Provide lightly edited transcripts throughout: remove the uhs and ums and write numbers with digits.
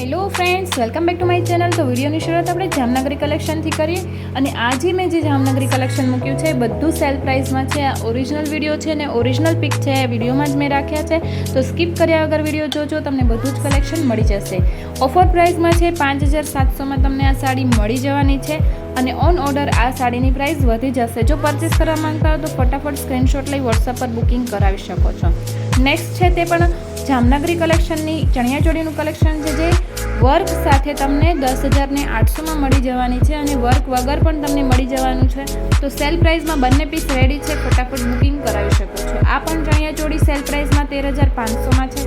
Hello friends, welcome back to my channel. તો વિડીયોની શરૂઆત આપણે જામનગરી કલેક્શનથી કરીએ અને આજે મેં જે જામનગરી કલેક્શન મૂક્યું છે બધું સેલ પ્રાઇસમાં છે। આ ઓરિજિનલ વિડીયો છે ને ઓરિજિનલ પિક છે, વિડીયોમાં જ મેં રાખ્યા છે, તો સ્કીપ કર્યા વગર વિડીયો જોજો, તમને બધું જ કલેક્શન મળી જશે। ઓફર પ્રાઇસમાં છે 5700માં તમને આ સાડી મળી જવાની છે અને ઓન ઓર્ડર આ સાડીની પ્રાઇસ વધી જશે। જો પરચેસ કરવા માંગતા હો તો ફટાફટ સ્ક્રીનશોટ લઈ વોટ્સઅપ પર બુકિંગ કરાવી શકો છો। નેક્સ્ટ છે તે પણ જામનગરી કલેક્શનની ચણિયાચોળીનું કલેક્શન છે, જે વર્ક સાથે તમને 10,800માં મળી જવાની છે અને વર્ક વગર પણ તમને મળી જવાનું છે। તો સેલ પ્રાઇસમાં બંને પીસ રેડી છે, ફટાફટ બુકિંગ કરાવી શકો છો। આ પણ ચણિયાચોળી સેલ પ્રાઇસમાં 13,500માં છે।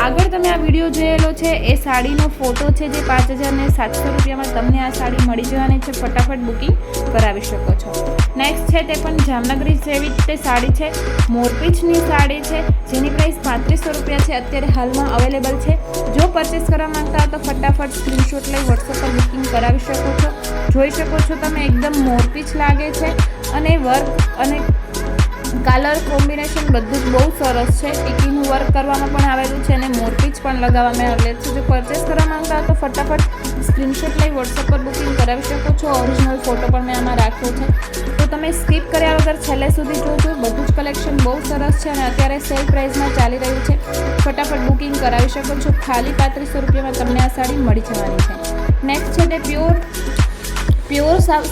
આગળ તમે આ વિડીયો જોયેલો છે એ સાડીનો ફોટો છે, જે 5,700 રૂપિયામાં તમને આ સાડી મળી જવાની છે, ફટાફટ બુકિંગ કરાવી શકો છો। નેક્સ્ટ છે તે પણ જામનગરી જેવી તે સાડી છે, મોરપીંછની સાડી છે, જેની પ્રાઇસ 3500 રૂપિયા છે, અત્યારે હાલમાં અવેલેબલ છે। જો પરચેસ કરવા માંગતા હો તો ફટાફટ સ્ક્રીનશોટ લઈ વોટ્સઅપ પર બુકિંગ કરાવી શકો છો। જોઈ શકો છો તમે, એકદમ મોરપીંછ લાગે છે અને વર્ક અને કલર કોમ્બિનેશન બધું જ બહુ સરસ છે। ટીકીનું વર્ક કરવામાં પણ આવેલું છે અને મોરપીંછ પણ લગાવવામાં આવેલ છે। જો પરચેસ કરવા માંગતા હો તો ફટાફટ સ્ક્રીનશોટ લઈ વોટ્સઅપ પર બુકિંગ કરાવી શકો છો। ઓરિજિનલ ફોટો પણ મેં આમાં રાખ્યો છે, તો તમે સ્કીપ કર્યા વગર છેલ્લે સુધી જોજો। બધું જ કલેક્શન બહુ સરસ છે અને અત્યારે સેલ પ્રાઇસમાં ચાલી રહ્યું છે, ફટાફટ બુકિંગ કરાવી શકો છો। ખાલી 3500 રૂપિયામાં તમને આ સાડી મળી જવાની છે। નેક્સ્ટ છે તે પ્યોર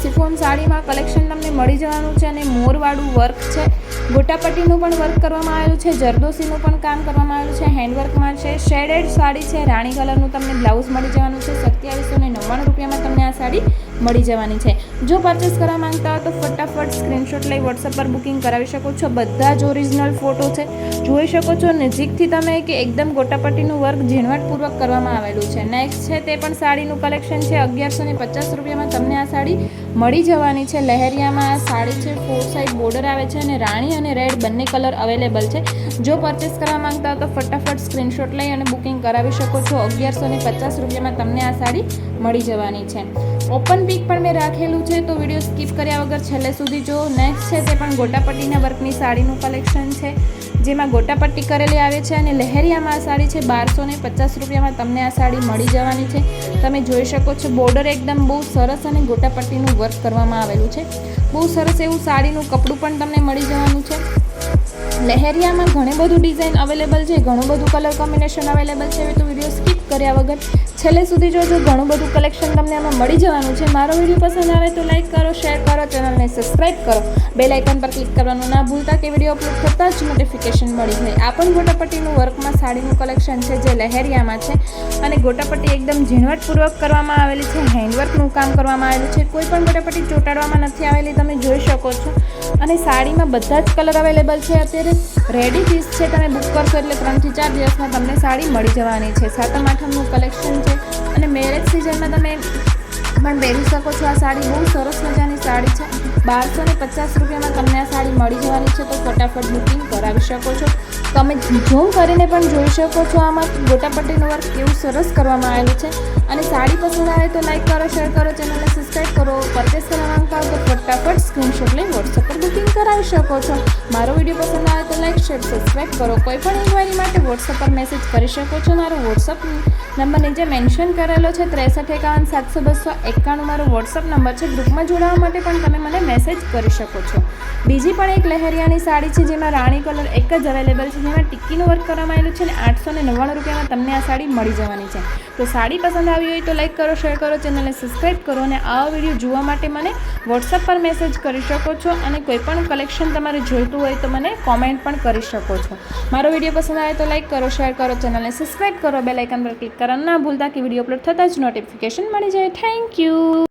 સિફોન સાડીમાં કલેક્શન તમને મળી જવાનું છે અને મોરવાળું વર્ક છે, ગોટાપટ્ટીનું પણ વર્ક કરવામાં આવેલું છે, જરદોસીનું પણ કામ કરવામાં આવેલું છે, હેન્ડવર્કમાં છે। શેડેડ સાડી છે, રાણી કલરનું તમને બ્લાઉઝ મળી જવાનું છે, 2799 રૂપિયામાં તમને આ સાડી મળી જવાની છે। જો પરચેસ કરવા માંગતા હો તો ફટાફટ સ્ક્રીનશોટ લઈ વોટ્સઅપ પર બુકિંગ કરાવી શકો છો। બધા જ ઓરિજિનલ ફોટો છે, જોઈ શકો છો નજીકથી તમે કે એકદમ ગોટાપટ્ટીનું વર્ક ઝીણવટપૂર્વક કરવામાં આવેલું છે। નેક્સ્ટ છે તે પણ સાડીનું કલેક્શન છે, 1150 રૂપિયામાં તમને આ સાડી મળી જવાની છે। લહેરિયામાં આ સાડી છે, 4 સાઇડ બોર્ડર આવે છે અને રાણી અને રેડ બંને કલર અવેલેબલ છે। જો પરચેસ કરવા માંગતા હો તો ફટાફટ સ્ક્રીનશોટ લઈ અને બુકિંગ કરાવી શકો છો। 1150 રૂપિયામાં તમને આ સાડી મળી જવાની છે। ઓપન પિક પણ મેં રાખેલું છે, તો વિડીયો સ્કીપ કર્યા વગર છેલ્લે સુધી જો। નેક્સ્ટ છે તે પણ ગોટાપટ્ટીના વર્કની સાડીનું કલેક્શન છે, જેમાં ગોટાપટ્ટી કરેલી આવે છે અને લહેરિયામાં આ સાડી છે, 1250 રૂપિયામાં તમને આ સાડી મળી જવાની છે। તમે જોઈ શકો છો બોર્ડર એકદમ બહુ સરસ અને ગોટાપટ્ટીનું વર્ક કરવામાં આવેલું છે, બહુ સરસ એવું સાડીનું કપડું પણ તમને મળી જવાનું છે। લહેરિયામાં ઘણી બધું ડિઝાઇન અવેલેબલ છે, ઘણું બધું કલર કોમ્બિનેશન અવેલેબલ છે, તો વિડીયો સ્કીપ કર્યા વગર છેલ્લે સુધી જોજો, ઘણું બધું કલેક્શન તમને આમાં મળી જવાનું છે। મારો વિડીયો પસંદ આવે તો લાઇક કરો, શેર કરો, ચેનલને સબસ્ક્રાઇબ કરો, બેલ આઇકન પર ક્લિક કરવાનું ના ભૂલતા કે વિડીયો અપલોડ થતાં જ નોટિફિકેશન મળી જાય। આ પણ ગોટાપટ્ટીનું વર્કમાં સાડીનું કલેક્શન છે, જે લહેરિયામાં છે અને ગોટાપટ્ટી એકદમ ઝીણવટપૂર્વક કરવામાં આવેલી છે, હેન્ડવર્કનું કામ કરવામાં આવેલું છે, કોઈ પણ ગોટાપટ્ટી ચોંટાડવામાં નથી આવેલી, તમે જોઈ શકો છો। અને સાડીમાં બધા જ કલર અવેલેબલ છે, અત્યારે રેડી પીસ છે, તમે બુક કરશો એટલે 3 થી 4 દિવસમાં તમને સાડી મળી જવાની છે। 7મ 8મનું કલેક્શન છે અને મેરેજ સિઝનમાં તમે પણ પહેરી શકો છો। આ સાડી બહુ સરસ મજાની સાડી છે, 1250 રૂપિયામાં તમને આ સાડી મળી જવાની છે, તો ફટાફટ બુકિંગ કરાવી શકો છો। તમે ઝૂમ કરીને પણ જોઈ શકો છો આમાં ગોટાપટ્ટીનું વર્ક કેવું સરસ કરવામાં આવેલું છે। અને સાડી પસંદ આવે તો લાઇક કરો, શેર કરો, ચેનલને સબસ્ક્રાઈબ કરો। પરચેસ કરવા માંગતા હો તો ફટાફટ સ્ક્રીનશોટ લઈ વોટ્સઅપ પર બુકિંગ કરાવી શકો છો। મારો વિડીયો પસંદ આવે તો લાઇક, શેર, સબસ્ક્રાઈબ કરો। કોઈ પણ ઇન્ક્વાયરી માટે વોટ્સઅપ પર મેસેજ કરી શકો છો। મારો વોટ્સઅપ નંબર નીચે મેન્શન કરેલો છે, 6351 મારો વોટ્સઅપ નંબર છે। ગ્રુપમાં જોડાવા માટે પણ તમે મને મેસેજ કરી શકો છો। બીજી પણ એક લહેરિયાની સાડી છે, જેમાં રાણી કલર એક જ અવેલેબલ છે, જેમાં ટિક્કીનું વર્ક કરવામાં આવેલું છે અને 899 રૂપિયામાં તમને આ સાડી મળી જવાની છે। તો સાડી પસંદ આવી હોય તો લાઇક કરો, શેર કરો, ચેનલને સબસ્ક્રાઈબ કરો અને આ વિડીયો જોવા માટે મને વોટ્સઅપ પર મેસેજ કરી શકો છો અને કોઈ પણ કલેક્શન તમારે જોઈતું હોય તો મને કોમેન્ટ પણ કરી શકો છો। મારો વિડીયો પસંદ આવે તો લાઇક કરો, શેર કરો, ચેનલને સબસ્ક્રાઈબ કરો, બેલ આઇકન પર ક્લિક કરવાનું ના ભૂલતા કે વિડીયો અપલોડ થતાં જ નોટિફિકેશન મળી જાય। Thank you.